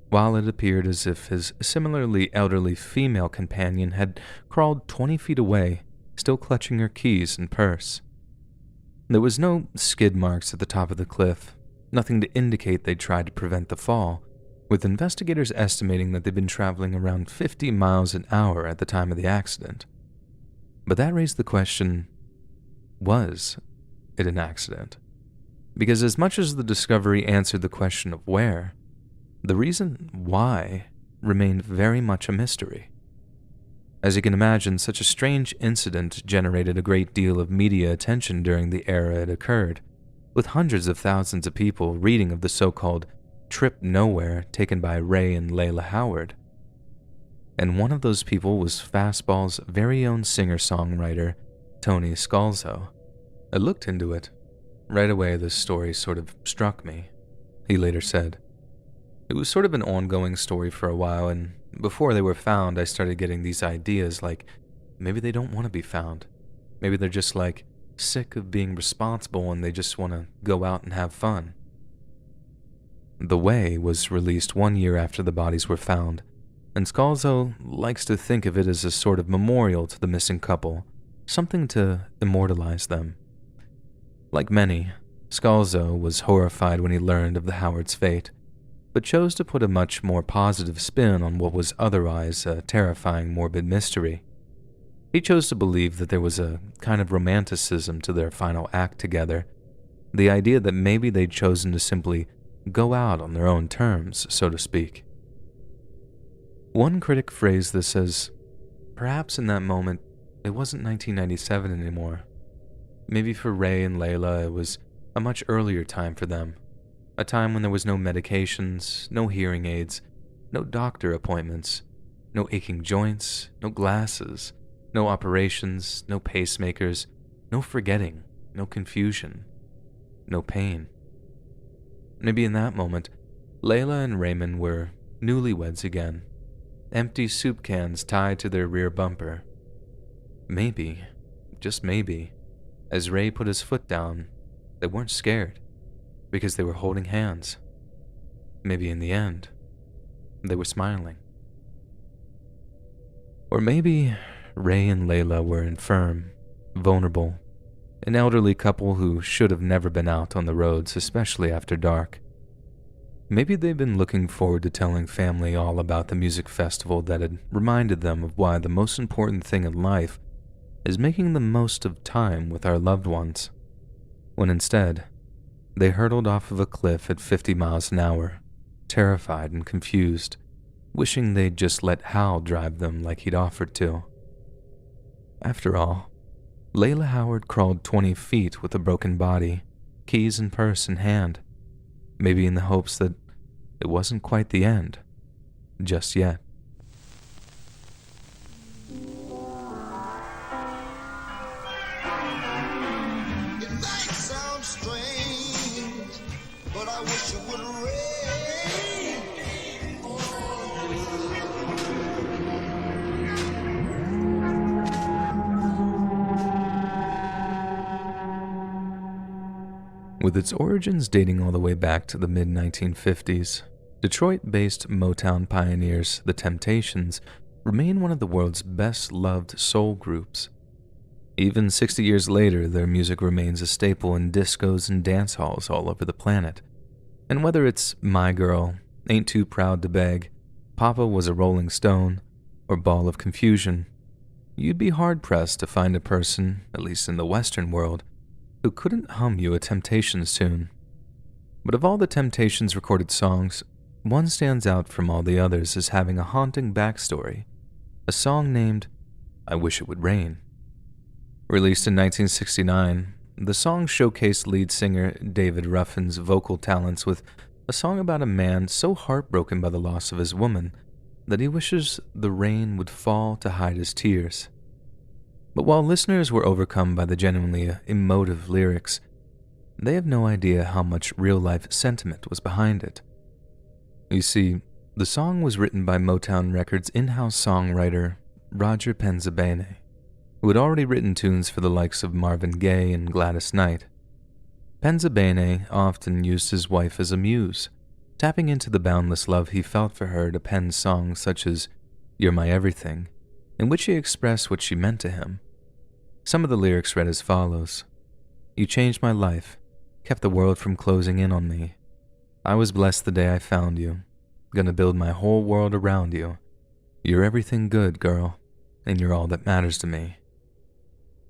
while it appeared as if his similarly elderly female companion had crawled 20 feet away, still clutching her keys and purse. There was no skid marks at the top of the cliff, nothing to indicate they tried to prevent the fall, with investigators estimating that they'd been traveling around 50 miles an hour at the time of the accident. But that raised the question, was it an accident? Because as much as the discovery answered the question of where, the reason why remained very much a mystery. As you can imagine, such a strange incident generated a great deal of media attention during the era it occurred, with hundreds of thousands of people reading of the so-called trip nowhere taken by Ray and Layla Howard. And one of those people was Fastball's very own singer-songwriter, Tony Scalzo. I looked into it. Right away, this story sort of struck me, he later said. It was sort of an ongoing story for a while, and before they were found, I started getting these ideas like, maybe they don't want to be found. Maybe they're just like, sick of being responsible and they just want to go out and have fun. The Way was released 1 year after the bodies were found, and Scalzo likes to think of it as a sort of memorial to the missing couple, something to immortalize them. Like many, Scalzo was horrified when he learned of the Howards' fate, but chose to put a much more positive spin on what was otherwise a terrifying morbid mystery. He chose to believe that there was a kind of romanticism to their final act together, the idea that maybe they'd chosen to simply go out on their own terms, so to speak. One critic phrased this as, perhaps in that moment, it wasn't 1997 anymore. Maybe for Ray and Layla, it was a much earlier time for them. A time when there was no medications, no hearing aids, no doctor appointments, no aching joints, no glasses, no operations, no pacemakers, no forgetting, no confusion, no pain. Maybe in that moment, Layla and Raymond were newlyweds again, empty soup cans tied to their rear bumper. Maybe, just maybe, as Ray put his foot down, they weren't scared, because they were holding hands. Maybe in the end, they were smiling. Or maybe Ray and Layla were infirm, vulnerable, an elderly couple who should have never been out on the roads, especially after dark. Maybe they've been looking forward to telling family all about the music festival that had reminded them of why the most important thing in life is making the most of time with our loved ones, when instead, they hurtled off of a cliff at 50 miles an hour, terrified and confused, wishing they'd just let Hal drive them like he'd offered to. After all, Layla Howard crawled 20 feet with a broken body, keys and purse in hand, maybe in the hopes that it wasn't quite the end, just yet. With its origins dating all the way back to the mid-1950s, Detroit-based Motown pioneers, The Temptations, remain one of the world's best-loved soul groups. Even 60 years later, their music remains a staple in discos and dance halls all over the planet. And whether it's My Girl, Ain't Too Proud to Beg, Papa Was a Rolling Stone, or Ball of Confusion, you'd be hard-pressed to find a person, at least in the Western world, who couldn't hum you a Temptations tune. But of all the Temptations recorded songs, one stands out from all the others as having a haunting backstory, a song named I Wish It Would Rain. Released in 1969, the song showcased lead singer David Ruffin's vocal talents with a song about a man so heartbroken by the loss of his woman that he wishes the rain would fall to hide his tears. But while listeners were overcome by the genuinely emotive lyrics, they have no idea how much real-life sentiment was behind it. You see, the song was written by Motown Records' in-house songwriter, Roger Penzabene, who had already written tunes for the likes of Marvin Gaye and Gladys Knight. Penzabene often used his wife as a muse, tapping into the boundless love he felt for her to pen songs such as You're My Everything, in which he expressed what she meant to him. Some of the lyrics read as follows: You changed my life, kept the world from closing in on me. I was blessed the day I found you. Gonna build my whole world around you. You're everything good, girl, and you're all that matters to me.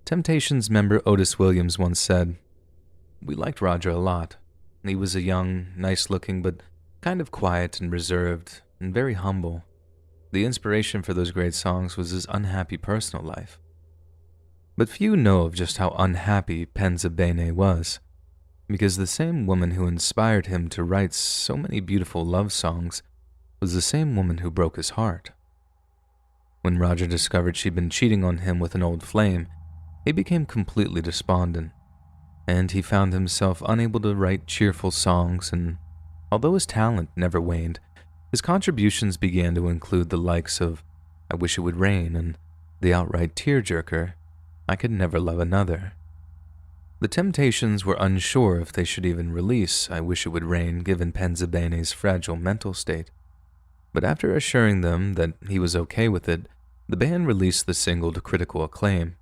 Temptations member Otis Williams once said, "We liked Roger a lot. He was a young, nice-looking, but kind of quiet and reserved, and very humble. The inspiration for those great songs was his unhappy personal life." But few know of just how unhappy Penza Bene was, because the same woman who inspired him to write so many beautiful love songs was the same woman who broke his heart. When Roger discovered she'd been cheating on him with an old flame, he became completely despondent, and he found himself unable to write cheerful songs, and although his talent never waned, his contributions began to include the likes of "I Wish It Would Rain" and the outright tearjerker, "I Could Never Love Another." The Temptations were unsure if they should even release "I Wish It Would Rain" given Penza Bene's fragile mental state, but after assuring them that he was okay with it, the band released the single to critical acclaim.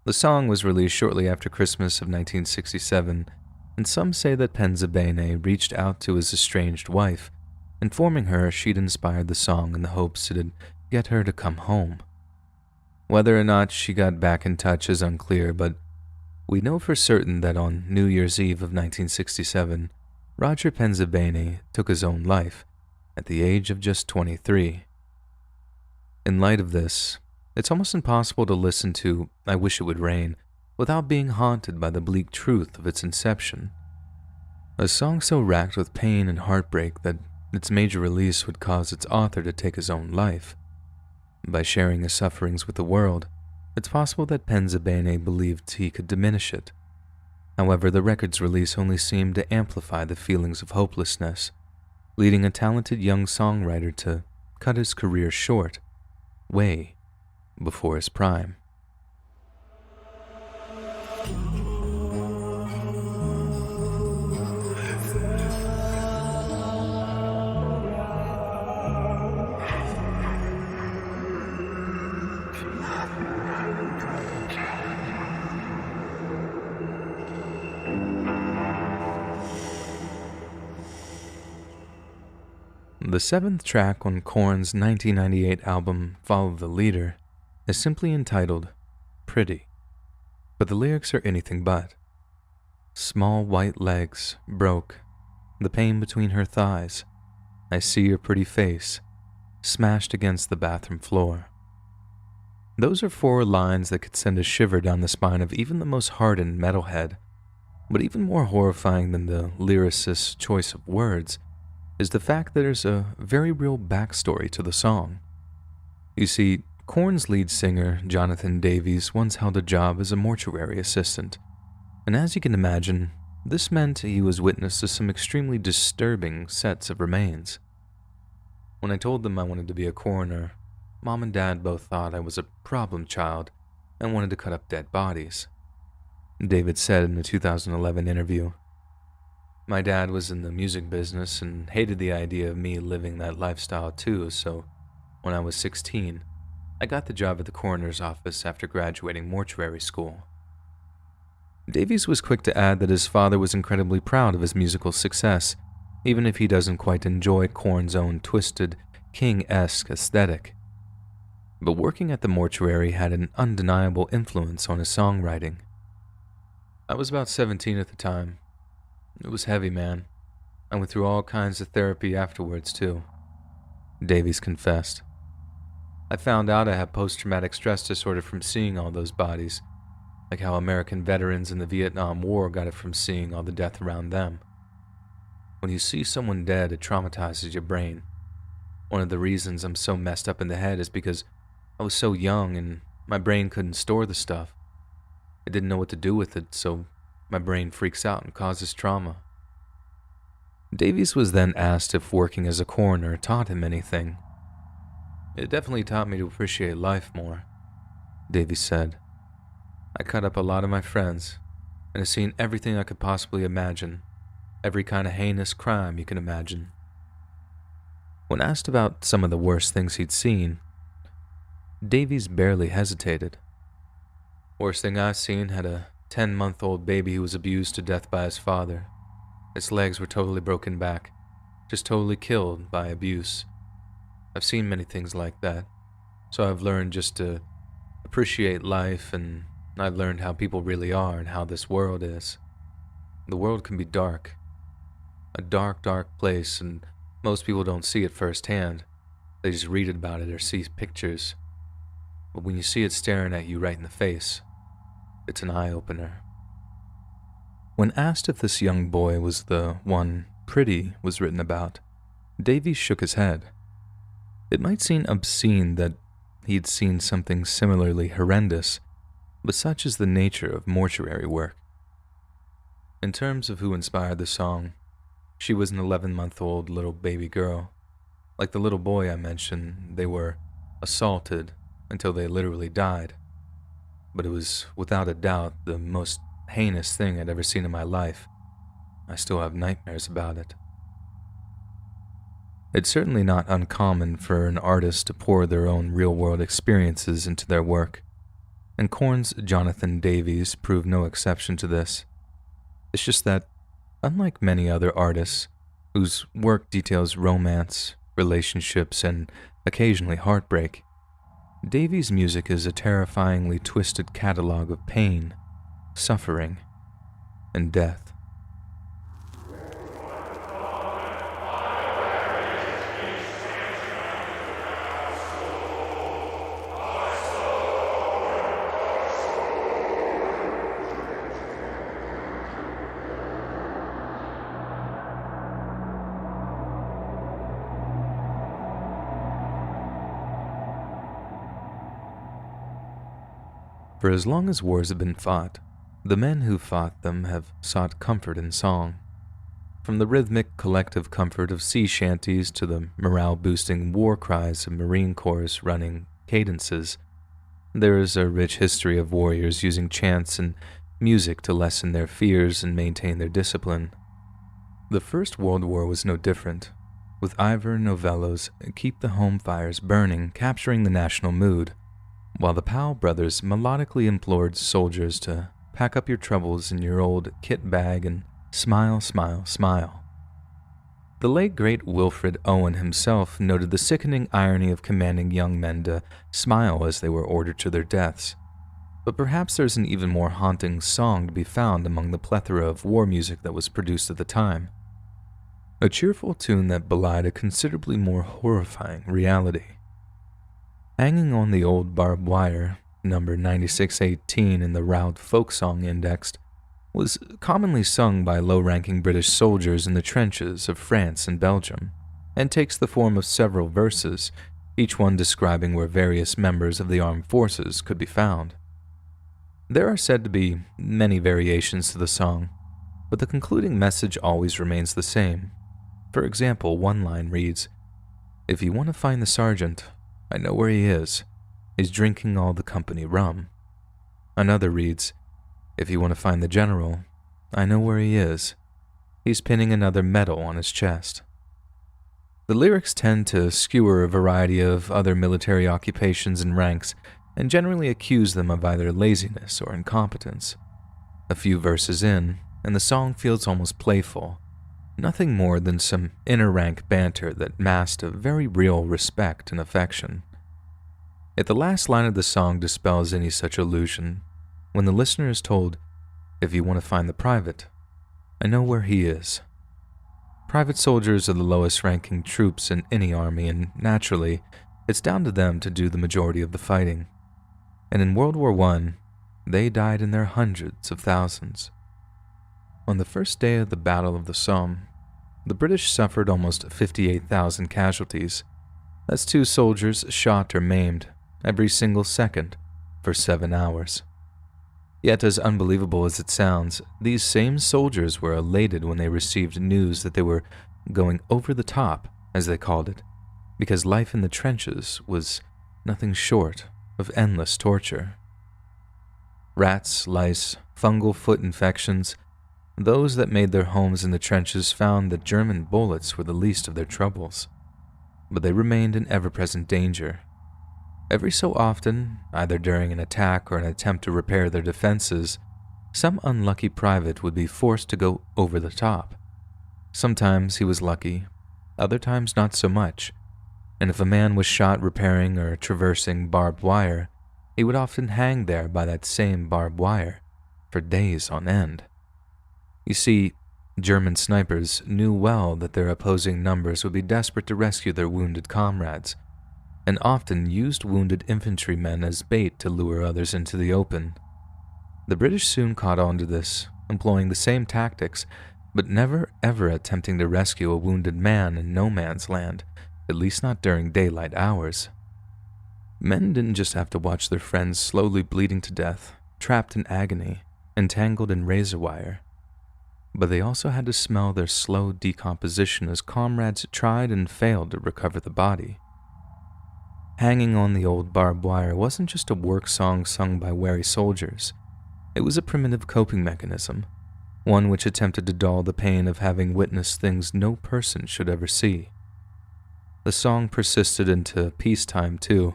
The song was released shortly after Christmas of 1967, and some say that Penza Bene reached out to his estranged wife, informing her she'd inspired the song in the hopes it'd get her to come home. Whether or not she got back in touch is unclear, but we know for certain that on New Year's Eve of 1967, Roger Penza Bene took his own life at the age of just 23. In light of this, it's almost impossible to listen to "I Wish It Would Rain" without being haunted by the bleak truth of its inception. A song so racked with pain and heartbreak that its major release would cause its author to take his own life. By sharing his sufferings with the world, it's possible that Penza Bene believed he could diminish it. However, the record's release only seemed to amplify the feelings of hopelessness, leading a talented young songwriter to cut his career short, way before his prime. The seventh track on Korn's 1998 album Follow the Leader is simply entitled Pretty, but the lyrics are anything but. Small white legs broke, the pain between her thighs. I see your pretty face, smashed against the bathroom floor. Those are 4 lines that could send a shiver down the spine of even the most hardened metalhead, but even more horrifying than the lyricist's choice of words is the fact that there's a very real backstory to the song. You see, Korn's lead singer, Jonathan Davies, once held a job as a mortuary assistant, and as you can imagine, this meant he was witness to some extremely disturbing sets of remains. When I told them I wanted to be a coroner, Mom and Dad both thought I was a problem child and wanted to cut up dead bodies. David said in a 2011 interview, "My dad was in the music business and hated the idea of me living that lifestyle too, so when I was 16, I got the job at the coroner's office after graduating mortuary school." Davies was quick to add that his father was incredibly proud of his musical success, even if he doesn't quite enjoy Korn's own twisted, King-esque aesthetic. But working at the mortuary had an undeniable influence on his songwriting. "I was about 17 at the time. It was heavy, man. I went through all kinds of therapy afterwards, too," Davies confessed. "I found out I had post-traumatic stress disorder from seeing all those bodies, like how American veterans in the Vietnam War got it from seeing all the death around them. When you see someone dead, it traumatizes your brain. One of the reasons I'm so messed up in the head is because I was so young and my brain couldn't store the stuff. It didn't know what to do with it, so my brain freaks out and causes trauma." Davies was then asked if working as a coroner taught him anything. "It definitely taught me to appreciate life more," Davies said. "I cut up a lot of my friends, and have seen everything I could possibly imagine, every kind of heinous crime you can imagine." When asked about some of the worst things he'd seen, Davies barely hesitated. "Worst thing I've seen had a 10-month-old baby who was abused to death by his father. Its legs were totally broken back. just totally killed by abuse. I've seen many things like that, so I've learned just to appreciate life, and I've learned how people really are and how this world is. The world can be dark, a dark, dark place, and most people don't see it firsthand. They just read about it or see pictures. But when you see it staring at you right in the face, it's an eye-opener. When asked if this young boy was the one Pretty was written about, Davies shook his head. It might seem obscene that he'd seen something similarly horrendous, but such is the nature of mortuary work. In terms of who inspired the song, she was an 11-month-old little baby girl. Like the little boy I mentioned, they were assaulted until they literally died. But it was without a doubt the most heinous thing I'd ever seen in my life. I still have nightmares about it. It's certainly not uncommon for an artist to pour their own real-world experiences into their work, and Korn's Jonathan Davies proved no exception to this. It's just that, unlike many other artists, whose work details romance, relationships, and occasionally heartbreak, Davies' music is a terrifyingly twisted catalog of pain, suffering, and death. For as long as wars have been fought, the men who fought them have sought comfort in song. From the rhythmic collective comfort of sea shanties to the morale-boosting war cries of Marine Corps running cadences, there is a rich history of warriors using chants and music to lessen their fears and maintain their discipline. The First World War was no different, with Ivor Novello's Keep the Home Fires Burning capturing the national mood, while the Powell brothers melodically implored soldiers to pack up your troubles in your old kit bag and smile, smile, smile. The late great Wilfred Owen himself noted the sickening irony of commanding young men to smile as they were ordered to their deaths. But perhaps there's an even more haunting song to be found among the plethora of war music that was produced at the time. A cheerful tune that belied a considerably more horrifying reality. Hanging on the old barbed wire, number 9618 in the Roud Folk Song Indexed, was commonly sung by low-ranking British soldiers in the trenches of France and Belgium, and takes the form of several verses, each one describing where various members of the armed forces could be found. There are said to be many variations to the song, but the concluding message always remains the same. For example, one line reads, "If you want to find the sergeant, I know where he is. He's drinking all the company rum." Another reads, "If you want to find the general, I know where he is. He's pinning another medal on his chest." The lyrics tend to skewer a variety of other military occupations and ranks, and generally accuse them of either laziness or incompetence. A few verses in, and the song feels almost playful, nothing more than some inner-rank banter that masked a very real respect and affection. Yet the last line of the song dispels any such illusion, when the listener is told, "If you want to find the private, I know where he is." Private soldiers are the lowest-ranking troops in any army, and naturally, it's down to them to do the majority of the fighting. And in World War I, they died in their hundreds of thousands. On the first day of the Battle of the Somme, the British suffered almost 58,000 casualties. That's 2 soldiers shot or maimed every single second for 7 hours. Yet, as unbelievable as it sounds, these same soldiers were elated when they received news that they were going over the top, as they called it, because life in the trenches was nothing short of endless torture. Rats, lice, fungal foot infections. Those that made their homes in the trenches found that German bullets were the least of their troubles, but they remained in ever-present danger. Every so often, either during an attack or an attempt to repair their defenses, some unlucky private would be forced to go over the top. Sometimes he was lucky, other times not so much, and if a man was shot repairing or traversing barbed wire, he would often hang there by that same barbed wire for days on end. You see, German snipers knew well that their opposing numbers would be desperate to rescue their wounded comrades, and often used wounded infantrymen as bait to lure others into the open. The British soon caught on to this, employing the same tactics, but never ever attempting to rescue a wounded man in no man's land, at least not during daylight hours. Men didn't just have to watch their friends slowly bleeding to death, trapped in agony, entangled in razor wire, but they also had to smell their slow decomposition as comrades tried and failed to recover the body. Hanging on the old barbed wire wasn't just a work song sung by weary soldiers. It was a primitive coping mechanism, one which attempted to dull the pain of having witnessed things no person should ever see. The song persisted into peacetime too,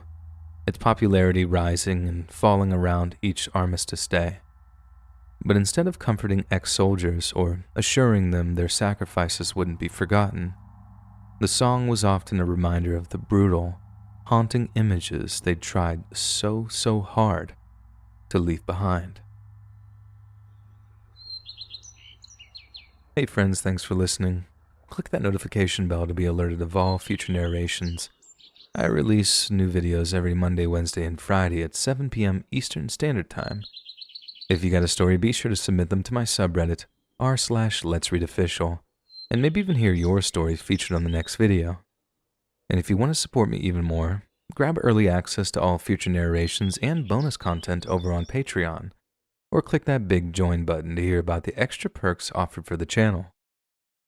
its popularity rising and falling around each armistice day. But instead of comforting ex-soldiers or assuring them their sacrifices wouldn't be forgotten, the song was often a reminder of the brutal, haunting images they'd tried so hard to leave behind. Hey friends, thanks for listening. Click that notification bell to be alerted of all future narrations. I release new videos every Monday, Wednesday, and Friday at 7 p.m. Eastern Standard Time. If you got a story, be sure to submit them to my subreddit, r/letsreadofficial, and maybe even hear your story featured on the next video. And if you want to support me even more, grab early access to all future narrations and bonus content over on Patreon, or click that big join button to hear about the extra perks offered for the channel.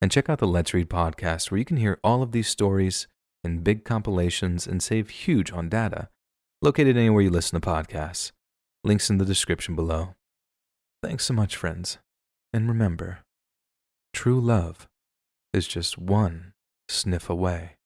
And check out the Let's Read podcast, where you can hear all of these stories in big compilations and save huge on data, located anywhere you listen to podcasts. Links in the description below. Thanks so much, friends. And remember, true love is just one sniff away.